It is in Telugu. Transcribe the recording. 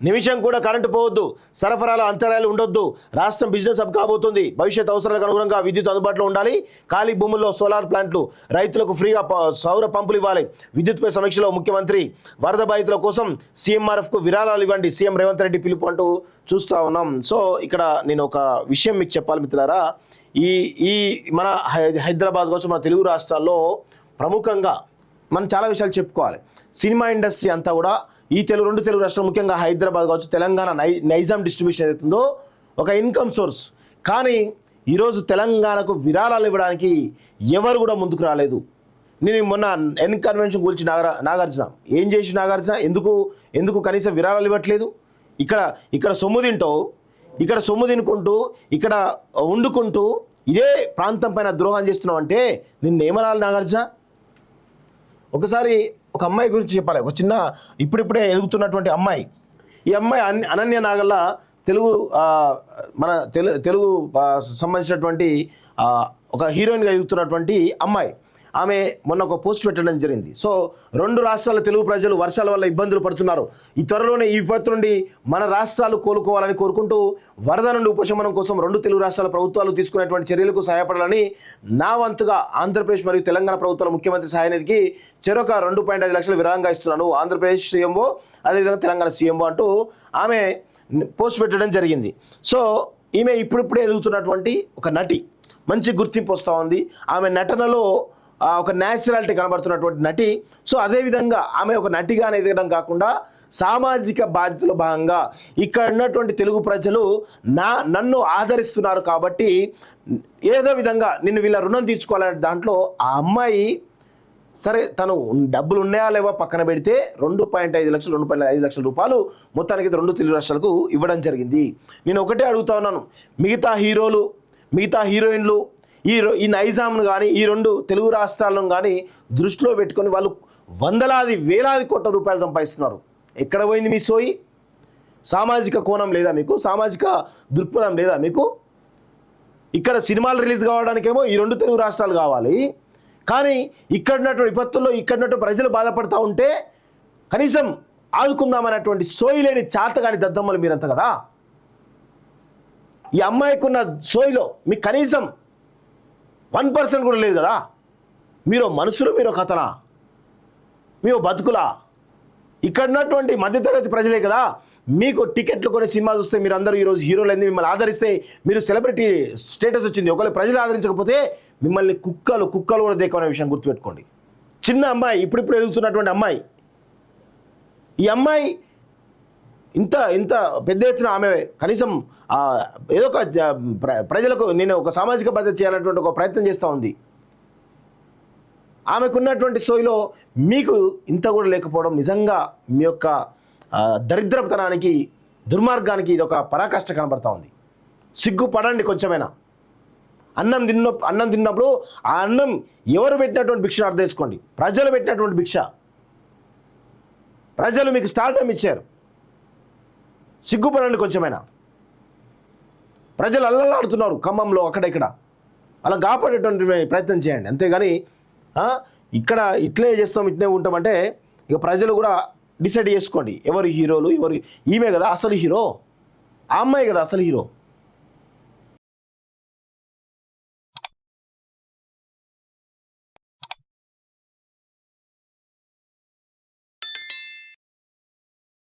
నిమిషం కూడా కరెంటు పోవద్దు, సరఫరాలో అంతరాయాలు ఉండొద్దు, రాష్ట్రం బిజినెస్ హబ్ కాబోతుంది, భవిష్యత్ అవసరాలకు అనుగుణంగా విద్యుత్ అందుబాటులో ఉండాలి, ఖాళీ భూముల్లో సోలార్ ప్లాంట్లు, రైతులకు ఫ్రీగా సౌర పంపులు ఇవ్వాలి, విద్యుత్పై సమీక్షలో ముఖ్యమంత్రి, వరద బాధితుల కోసం సీఎంఆర్ఎఫ్కు విరాళాలు ఇవ్వండి, సీఎం రేవంత్ రెడ్డి పిలుపు అంటూ చూస్తూ ఉన్నాం. సో ఇక్కడ నేను ఒక విషయం మీకు చెప్పాలి మిత్రులారా, ఈ మన హైదరాబాద్ కోసం మన తెలుగు రాష్ట్రాల్లో ప్రముఖంగా మనం చాలా విషయాలు చెప్పుకోవాలి. సినిమా ఇండస్ట్రీ అంతా కూడా ఈ రెండు తెలుగు రాష్ట్రాలు, ముఖ్యంగా హైదరాబాద్ కావచ్చు, తెలంగాణ నైజాం డిస్ట్రిబ్యూషన్ ఏదైతుందో ఒక ఇన్కమ్ సోర్స్. కానీ ఈరోజు తెలంగాణకు విరాళాలు ఇవ్వడానికి ఎవరు కూడా ముందుకు రాలేదు. నేను మొన్న ఎన్ కన్వెన్షన్ గురించి నాగార్జున ఏం చేసి నాగార్జున ఎందుకు కనీసం విరాళాలు ఇవ్వట్లేదు? ఇక్కడ సొమ్ము తింటూ, ఇక్కడ సొమ్ము తినుకుంటూ, ఇక్కడ వండుకుంటూ ఇదే ప్రాంతం పైన ద్రోహం చేస్తున్నావు అంటే నిన్నేమనాలి నాగార్జున? ఒకసారి ఒక అమ్మాయి గురించి చెప్పాలి. ఒక చిన్న ఇప్పుడిప్పుడే ఎదుగుతున్నటువంటి అమ్మాయి. ఈ అమ్మాయి అనన్య నాగల్ల మన తెలుగు సంబంధించినటువంటి ఒక హీరోయిన్గా ఎదుగుతున్నటువంటి అమ్మాయి. ఆమె మొన్న ఒక పోస్ట్ పెట్టడం జరిగింది. సో 2 రాష్ట్రాల తెలుగు ప్రజలు వర్షాల వల్ల ఇబ్బందులు పడుతున్నారు, ఈ త్వరలోనే ఈ విపత్తు నుండి మన రాష్ట్రాలు కోలుకోవాలని కోరుకుంటూ వరద నుండి ఉపశమనం కోసం 2 తెలుగు రాష్ట్రాల ప్రభుత్వాలు తీసుకునేటువంటి చర్యలకు సహాయపడాలని నా వంతుగా ఆంధ్రప్రదేశ్ మరియు తెలంగాణ ప్రభుత్వాల ముఖ్యమంత్రి సహాయనిధికి చెరొక 2.5 లక్షల విరాళంగా ఇస్తున్నాను, ఆంధ్రప్రదేశ్ సీఎంఓ అదేవిధంగా తెలంగాణ సీఎంఓ అంటూ ఆమె పోస్ట్ పెట్టడం జరిగింది. సో ఈమె ఇప్పుడిప్పుడే ఎదుగుతున్నటువంటి ఒక నటి, మంచి గుర్తింపు వస్తూ ఉంది. ఆమె నటనలో ఒక న్యాచురాలిటీ కనబడుతున్నటువంటి నటి. సో అదేవిధంగా ఆమె ఒక నటిగానే ఎదగడం కాకుండా సామాజిక బాధ్యతలో భాగంగా ఇక్కడ ఉన్నటువంటి తెలుగు ప్రజలు నన్ను ఆదరిస్తున్నారు కాబట్టి ఏదో విధంగా నిన్ను వీళ్ళ రుణం తీర్చుకోవాలనే దాంట్లో ఆ అమ్మాయి సరే తను డబ్బులు ఉన్నాయా లేవా పక్కన పెడితే 2.5 లక్షల రూపాయలు మొత్తానికి 2 తెలుగు రాష్ట్రాలకు ఇవ్వడం జరిగింది. నేను ఒకటే అడుగుతా ఉన్నాను, మిగతా హీరోలు, మిగతా హీరోయిన్లు ఈ నైజాంను కానీ ఈ 2 తెలుగు రాష్ట్రాలను కానీ దృష్టిలో పెట్టుకొని వాళ్ళు వందలాది వేలాది కోట్ల రూపాయలు సంపాదిస్తున్నారు. ఎక్కడ పోయింది మీ సోయి? సామాజిక కోణం లేదా మీకు? సామాజిక దృక్పథం లేదా మీకు? ఇక్కడ సినిమాలు రిలీజ్ కావడానికేమో ఈ 2 తెలుగు రాష్ట్రాలు కావాలి, కానీ ఇక్కడ ఉన్నటువంటి విపత్తుల్లో ఇక్కడ ఉన్నటువంటి ప్రజలు బాధపడుతూ ఉంటే కనీసం ఆదుకుందామనేటువంటి సోయి లేని చాతగాని దద్దమ్మలు మీరంతా కదా. ఈ అమ్మాయికి ఉన్న సోయిలో మీకు కనీసం 1% కూడా లేదు కదా. మీరు మనుషులు, మీరు కథనా, మీరు బతుకులా? ఇక్కడ ఉన్నటువంటి మధ్యతరగతి ప్రజలే కదా మీకు టికెట్లు కొని సినిమా చూస్తే మీరు అందరూ ఈరోజు హీరోలు అయింది, మిమ్మల్ని ఆదరిస్తే మీరు సెలబ్రిటీ స్టేటస్ వచ్చింది. ఒకవేళ ప్రజలు ఆదరించకపోతే మిమ్మల్ని కుక్కలు కూడా దేకమనే విషయం గుర్తుపెట్టుకోండి. చిన్న అమ్మాయి, ఇప్పుడిప్పుడు ఎదుగుతున్నటువంటి అమ్మాయి, ఈ అమ్మాయి ఇంత పెద్ద ఎత్తున ఆమె కనీసం ఏదో ఒక ప్రజలకు నేను ఒక సామాజిక బాధ్యత చేయాలన్నటువంటి ఒక ప్రయత్నం చేస్తూ ఉంది. ఆమెకున్నటువంటి సోయిలో మీకు ఇంత కూడా లేకపోవడం నిజంగా మీ యొక్క దరిద్రతనానికి, దుర్మార్గానికి ఇది ఒక పరాకాష్ట కనబడతా ఉంది. సిగ్గుపడండి కొంచెమైనా. అన్నం తిన్నప్పుడు ఆ అన్నం ఎవరు పెట్టినటువంటి భిక్షను అర్థం చేసుకోండి. ప్రజలు పెట్టినటువంటి భిక్ష. ప్రజలు మీకు స్టార్టమ్ ఇచ్చారు. సిగ్గుపడండి కొంచెమైనా. ప్రజలు అల్లలాడుతున్నారు ఖమ్మంలో అక్కడ ఇక్కడ, అలా కాపాడేటువంటి ప్రయత్నం చేయండి. అంతేగాని ఇక్కడ ఇట్లే చేస్తాం ఇట్లే ఉంటామంటే ఇక ప్రజలు కూడా డిసైడ్ చేసుకోండి ఎవరు హీరోలు, ఈమె కదా అసలు హీరో, ఆ అమ్మాయి కదా అసలు హీరో.